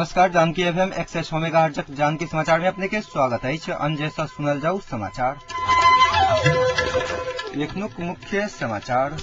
नमस्कार। Janaki FM 106 megahertz Janaki समाचार में अपने के स्वागत है। अंजेसा सुनल जाऊ समाचार। लेखनुक मुख्य समाचार।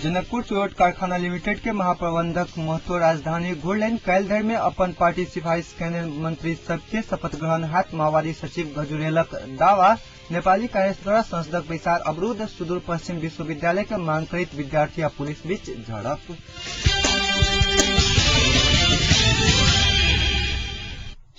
जनकपुर चुरोट कारखाना लिमिटेड के महाप्रबंधक महतो राजधानी घुरलैन काल्हि धरि में अपन पार्टी सिफारिश कयने मंत्री सबके शपथ ग्रहण हाथ माओवादी सचिव गजुरेलक दावा। नेपाली कांग्रेस द्वारा संसदक बैसार अवरुद्ध। सुदूर पश्चिम विश्वविद्यालय के मांग करित विद्यार्थी आ पुलिस बीच झड़प।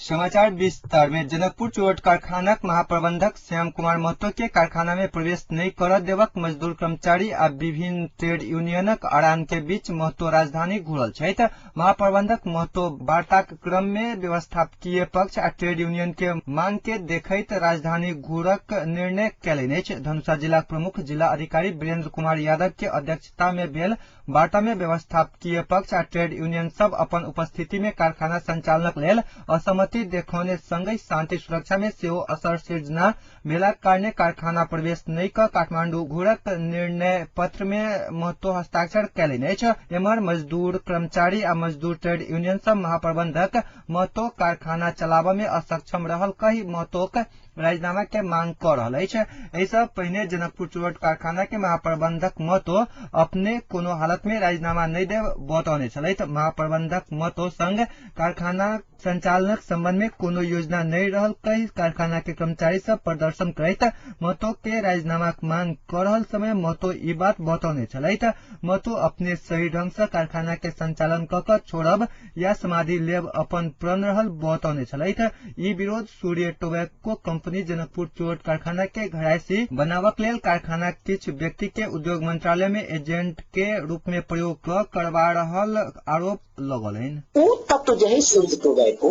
समाचार विस्तार में। जनकपुर चुरोट कारखाना महाप्रबंधक श्याम कुमार महतो के कारखाना में प्रवेश नहीं कर देवक मजदूर कर्मचारी आ विभिन्न ट्रेड यूनियनक अड़ान के बीच महतो राजधानी घुरल छथि। महाप्रबंधक महतो वार्ताक क्रम में व्यवस्थापकीय पक्ष आ ट्रेड यूनियन के मांग के देखैत राजधानी घुरक निर्णय कयलनि अछि। धनुषा जिला प्रमुख जिला अधिकारी वीरेंद्र कुमार यादव के अध्यक्षता में भेल वार्ता में व्यवस्थापकीय पक्ष आ ट्रेड यूनियन सब अपन उपस्थिति में कारखाना संचालनक लेल असहमति देखौने संगै शांति सुरक्षा में सेहो असर सिर्जना भेलाक कारणे कारखाना प्रवेश नहीं क काठमांडू घुरक निर्णय पत्र में महतो हस्ताक्षर कयलनि अछि। एम्हर मजदूर कर्मचारी आ मजदूर ट्रेड यूनियन सब महाप्रबंधक महतो कारखाना चलाबऽ में असक्षम रहल कहि महतोक राजीनामा के मांग कर रहा है। ऐसा पहिने जनकपुर चुरोट कारखाना के महाप्रबंधक महतो अपने कोनो हालत में राजीनामा नहीं दे बतौने छलैथ। महाप्रबंधक महतो संग कारखाना संचालनक संबंध में कोनो योजना नहीं रहल कही कारखाना के कर्मचारी सब प्रदर्शन करैत महतो के राजीनामा मांग कर रहल समय महतो ई बात बतौने छलैथ। महतो अपने सही ढंग से कारखाना के संचालन क छोड़ब या समाधि लेब अपन प्रण रहल बतौने छलैथ। ई विरोध सूर्य टोबैको कंपनी जनकपुर चुरोट कारखाना के घरायसी बनावक लेल कारखाना किछ व्यक्ति के उद्योग मंत्रालय में एजेंट के रूप में प्रयोग करवा रहल आरोप लगौलनि। तब तो जो है सूर्य टोबैको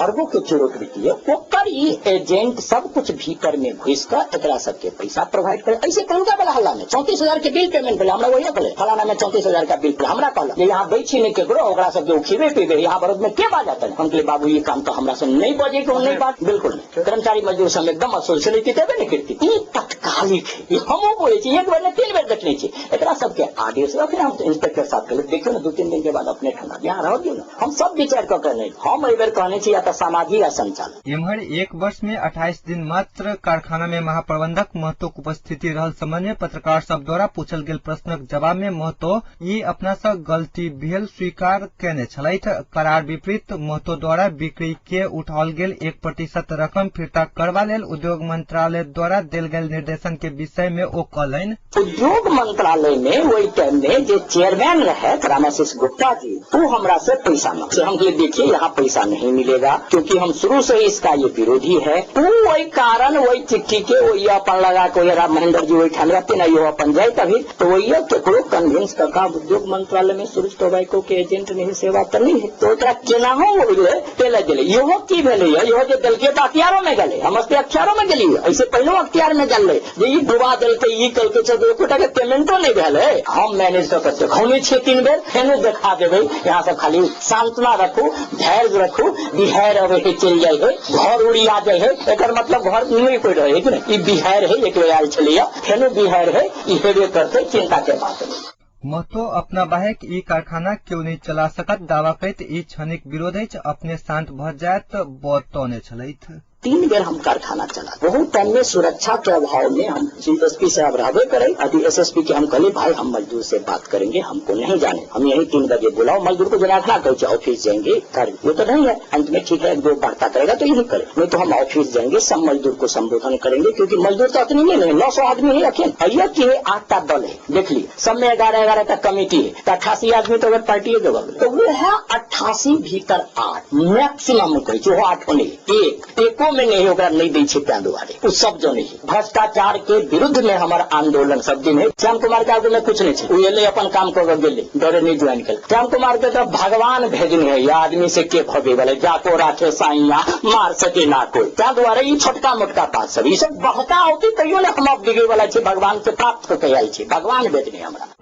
अरबों के चुरोट वित्तीय ओकर ई एजेंट सब कुछ भीतर में घुस कर एकरा सबके पैसा प्रोवाइड करे। ऐसे कहूँगा वाला हल्ला में 34,000 के बिल पेमेंट भेल हमरा वही कहले फलाना में 34,000 का बिल हमरा कहल यहाँ बैठी नहीं केकरो ओकरा सबके खिबे पीबे यहाँ बरोद में के बात जाता है। हम कहले बाबू ये काम तो हमरा से नहीं बजे के नहीं बात बिल्कुल नहीं। कर्मचारी मजदूर सब एकदम असूल से नहीं देबे नहीं करती ई तत्कालिक है। हम बोले छी एक बार ने 3 बार देखने छी एकरा सबके आदेश फिर हम इंस्पेक्टर साहब कहले देखियो ना 2-3 दिन के बाद अपने ठंडा यहाँ रह दियो ना हम सब विचार कर नहीं हम एक बार कहने छी या तो सामाजिक या संचालन। एम्हर एक वर्ष में 28 दिन मात्र कारखाना में महाप्रबंधक महतो उपस्थिति रहल संबंध में पत्रकार सब द्वारा पूछल गेल प्रश्नक जवाब में महतो ई अपना से गलती भेल स्वीकार केने छलैथ। करार विपरीत महतो द्वारा बिक्री के उठाओल गेल 1% रकम फिरता करवा लेल उद्योग मंत्रालय द्वारा देल गेल निर्देशन के विषय में ओ कहलनि। उद्योग मंत्रालय में वही टाइम में जो चेयरमैन रहे रामाशीष गुप्ता जी वो हमरा से पैसा मांगे। हम देखिए यहाँ पैसा नहीं मिलेगा क्योंकि हम शुरू से ही इसका ये विरोधी है। वही कारण वही चिट्ठी के वही अपन लगा के राम महेंद्र जी वही ठान रहते ना यो अपन जाए तभी तो वही केकरो कन्विंस करका उद्योग मंत्रालय में सूरज टोबैको के एजेंट नहीं सेवा करनी है तो केना हो तेल दिले इहो की भेले इहो जे दल के अख्तियारों में गले हम अख्तियारों में गली ऐसे पहले अख्तियार में गले जे ई डुबा दल के ई कल के एकोटा के पेमेंटो नहीं भेले हम मैनेज कर देखौने छे 3 बेर फेनो देखा देबे। यहाँ से खाली सांत्वना रखू धैर्य रखू बिहार अब चल जाए है घर उड़ी आ जाए है एक मतलब घर नहीं कोई रहे कि नहीं बिहार है एक बेर आयल चलिए फेनो बिहार है ई हेबे करते चिंता के बात नहीं। महतो अपना बाहेक ई कारखाना क्यों नहीं चला सकत दावा करैत ई क्षणिक विरोध अछि अपने शांत भ जायत बतौने छलैथ। 3 बेर हम कारखाना चला बहुत टाइम में सुरक्षा के अभाव में हम चीफ एसपी से अब रहबे करे अभी एसएसपी के हम कहले भाई हम मजदूर से बात करेंगे हमको नहीं जाने हम यही 3 बजे बुलाओ मजदूर को जनाखना कहो ऑफिस जाएंगे कार्य वो तो नहीं है अंत में ठीक है 2 वार्ता करेगा तो यही करे नहीं तो हम ऑफिस जाएंगे सब मजदूर को संबोधन करेंगे क्योंकि मजदूर तो इतनी नहीं 900 आदमी ही रखे भैया की 8टा दल है देख लिए सब में 11 तक कमेटी है तो 88 आदमी तो अगर पार्टी है तो वो है 88 भीतर 8 मैक्सिमम कही 8 होने एको में नहीं होगा नहीं दी छिपा दुआरे उस सब जो नहीं भ्रष्टाचार के विरुद्ध में हमारा आंदोलन सब दिन है। श्याम कुमार के आगे में कुछ नहीं छे ले अपन काम कर गेले डरे नहीं ज्वाइन कर श्याम कुमार के तो भगवान भेजने है या आदमी से के भगे वाले जाको राखे साइया मार सके ना कोई क्या द्वारा ये छोटका मोटका बात सब ये सब बहका होती तैयो ने हम दिगे वाला छे भगवान से प्राप्त होके आयल छे भगवान भेजने हमरा।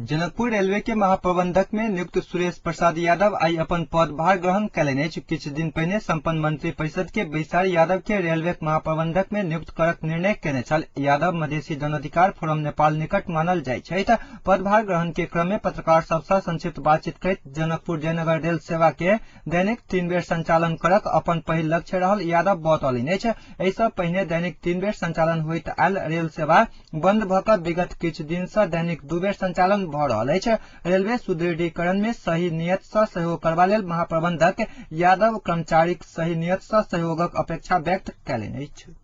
जनकपुर रेलवे के महाप्रबंधक में नियुक्त सुरेश प्रसाद यादव आई अपन पदभार ग्रहण कयलनि। किछु दिन पहिने संपन्न मंत्री परिषद के बैसार यादव के रेलवे महाप्रबंधक में नियुक्त करक निर्णय केने छल। यादव मधेसी जन अधिकार फोरम नेपाल निकट मानल जाय छथि। पदभार ग्रहण के क्रम में पत्रकार सबसँ संक्षिप्त बातचीत करैत जनकपुर जयनगर रेल सेवा के दैनिक 3 बेर संचालन करक अपन पहिल लक्ष्य रहल यादव बतौलनि अछि। एहि सँ पहिने दैनिक 3 बेर संचालन होइत आयल रेल सेवा बंद भऽ कऽ विगत किछु दिन सँ दैनिक 2 बेर संचालन भऽ रहल अछि। रेलवे सुदृढ़ीकरण में सही नियत सँ सहयोग करबा लेल महाप्रबंधक यादव कर्मचारीक सही नियत सँ सहयोगक अपेक्षा व्यक्त कयलनि अछि।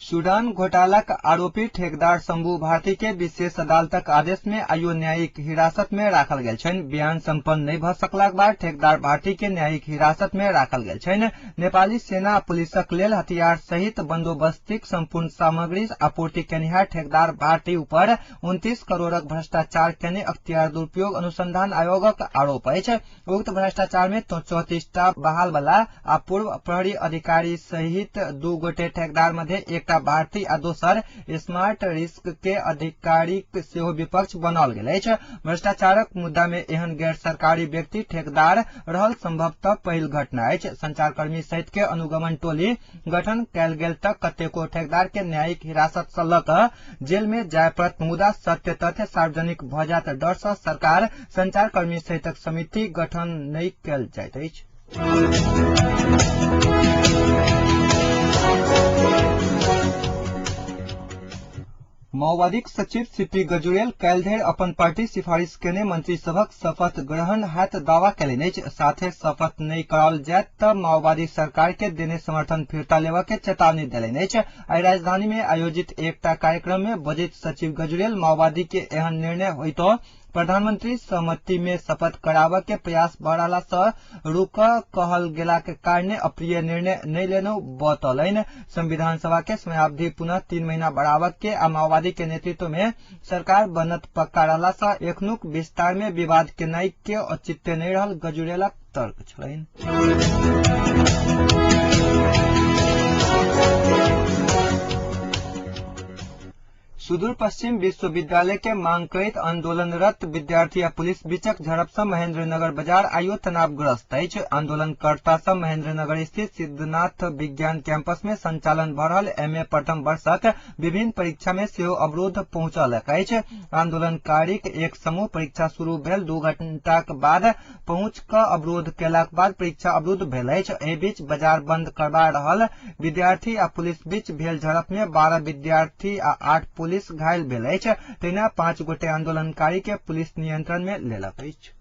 सूडान घोटालाक आरोपी ठेकेदार शंभू भारती के विशेष अदालतक आदेश में आइयो न्यायिक हिरासत में राखल गेल छनि। बयान संपन्न नहि भऽ सकलाक बाद ठेकेदार भारती के न्यायिक हिरासत में राखल गेल छनि। नेपाली सेना आ पुलिसक लेल हथियार सहित बंदोबस्तीक संपूर्ण सामग्री आपूर्ति केनिहार ठेकेदार भारती ऊपर 29 करोड़क भ्रष्टाचार केने अख्तियार दुरुपयोग अनुसंधान आयोगक आरोप अछि। उक्त भ्रष्टाचार में 34टा बहाल वाला आ पूर्व प्रहरी अधिकारी सहित 2 गोटे ठेकेदार मध्य एकटा भारती आ दोसर स्मार्ट रिस्क के अधिकारी सेहो विपक्ष बनाओल गेल अछि। भ्रष्टाचारक मुद्दा में एहन गैर सरकारी व्यक्ति ठेकेदार रहल संभवतः पहिल घटना अछि। संचारकर्मी सहित के अनुगमन टोली गठन कयल गेल तक कतेको ठेकेदार के न्यायिक हिरासत सँ लऽ कऽ जेल में जाय पड़त। मुदा सत्य तथ्य सार्वजनिक भऽ जायत डर सँ सरकार संचारकर्मी सहितक समिति गठन नहि कयल जाइत अछि। माओवादी सचिव सीपी गजुरेल काल्हि धरि अपन पार्टी सिफारिश केने मंत्री सभक शपथ ग्रहण हैत दावा कयलनि अछि। साथे शपथ नहि कराओल जायत तऽ माओवादी सरकार के देने समर्थन फिरता लेबऽ के चेतावनी देलनि अछि। आइ राजधानी में आयोजित एकटा कार्यक्रम में बजैत सचिव गजुरेल माओवादी के एहन निर्णय होइतो प्रधानमंत्री सहमति में शपथ कराबऽ के प्रयास बढ़ला सँ रुकऽ कहल गेला के कारणे अप्रिय निर्णय नहि लेनौ बतौलनि। संविधान सभा के समयावधि पुनः 3 महीना बढ़ाबऽ के आ माओवादी के नेतृत्व में सरकार बनत पक्का रहला सँ एखनुक विस्तार में विवाद केनाइ के औचित्य नहि रहल गजुरेलक तर्क छलनि। सुदूर पश्चिम विश्वविद्यालय के मांग करैत आंदोलनरत विद्यार्थी आ पुलिस बीचक झड़प सँ महेंद्रनगर बाजार आइयो तनावग्रस्त अछि। आंदोलनकर्ता सब महेंद्रनगर स्थित सिद्धनाथ विज्ञान कैंपस में संचालन भऽ रहल एमए प्रथम वर्षक विभिन्न परीक्षा में सेहो अवरोध पहुंचलक अछि। आंदोलनकारीक एक समूह परीक्षा शुरू भेल 2 घंटाक बाद पहुंच कऽ अवरोध केलाक बाद परीक्षा अवरुद्ध भेल अछि। एहि बीच बाजार बंद करबा रहल विद्यार्थी आ पुलिस बीच भेल झड़प में 12 विद्यार्थी आ 8 पुलिस घायल भेल अछि। तहिना 5 गोटे आंदोलनकारी के पुलिस नियंत्रण में लेलक अछि।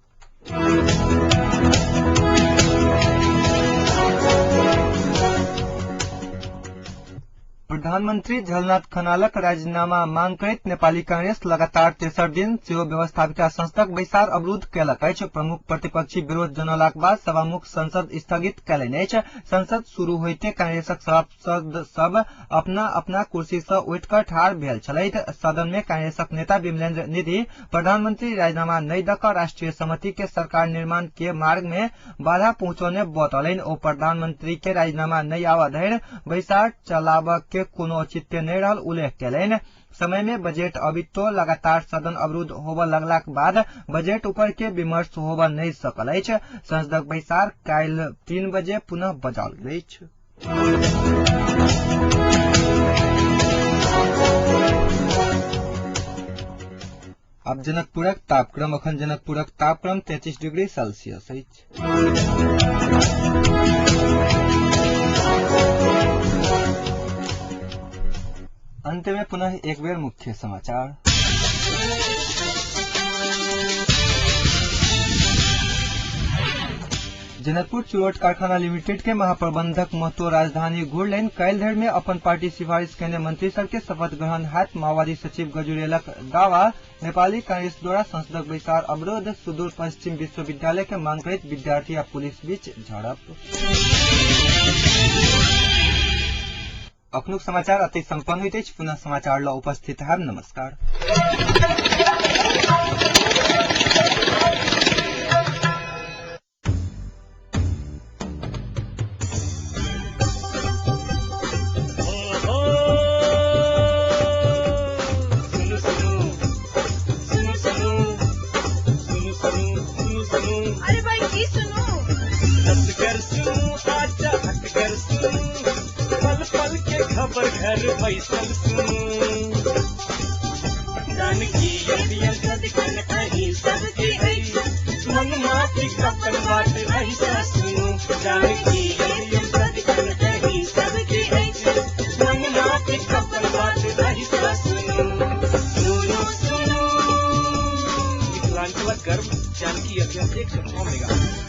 प्रधानमंत्री झलनाथ खनालक राजीनामा मांग करैत नेपाली कांग्रेस लगातार तेसर दिन सेहो व्यवस्थापिका संसदक बैसार अवरुद्ध कयलक अछि। प्रमुख प्रतिपक्षी विरोध जनौलाक बाद सभामुख संसद स्थगित कयलनि अछि। संसद शुरू होइते कांग्रेसक सभासद सब अपना अपना कुर्सी सँ उठि कऽ ठाढ़ भेल छलथि। सदन में कांग्रेसक नेता विमलेन्द्र निधि प्रधानमंत्री राजीनामा नहि दऽ कऽ राष्ट्रीय सहमति के सरकार निर्माण के मार्ग में बाधा पहुंचौने बतौलनि। ओ प्रधानमंत्री के राजीनामा नहि आबऽ धरि बैसार चलाबऽ के कोनो औचित्य नहि रहल उल्लेख कयलनि। समय में बजट अबितो लगातार सदन अवरुद्ध होबऽ लगलाक बाद बजट ऊपर के विमर्श होबऽ नहि सकल अछि। संसदक बैसार काल्हि 3 बजे पुनः बजाओल गेल अछि। अब जनकपुरक तापक्रम अखन जनकपुरक तापक्रम 33 डिग्री सेल्सियस अछि। अंत में पुनः एक बेर मुख्य समाचार। जनकपुर चुरोट कारखाना लिमिटेड के महाप्रबंधक महतो राजधानी घुरलनि। काल्हि धरि में अपन पार्टी सिफारिश केने मंत्री सब के शपथ ग्रहण हैत माओवादी सचिव गजुरेलक दावा। नेपाली कांग्रेस द्वारा संसदक बैसार अवरोध। सुदूर पश्चिम विश्वविद्यालय के मांग करैत विद्यार्थी आ पुलिस बीच झड़प। अखनुक समाचार अति संपन्न होइत अछि। पुनः समाचार ल उपस्थित हैब। नमस्कार। खबर घर बैसल सुनू जानकी अभियन सदकन अही सबके ऐसा मन माफी कपन बात ऐसा सुनू जानकी अभियन सदकन अही सबके ऐसा मन माफी कपन बात ऐसा सुनू सुनो सुनो विकलांग गर्भ जानकी अभियन 106 मेगा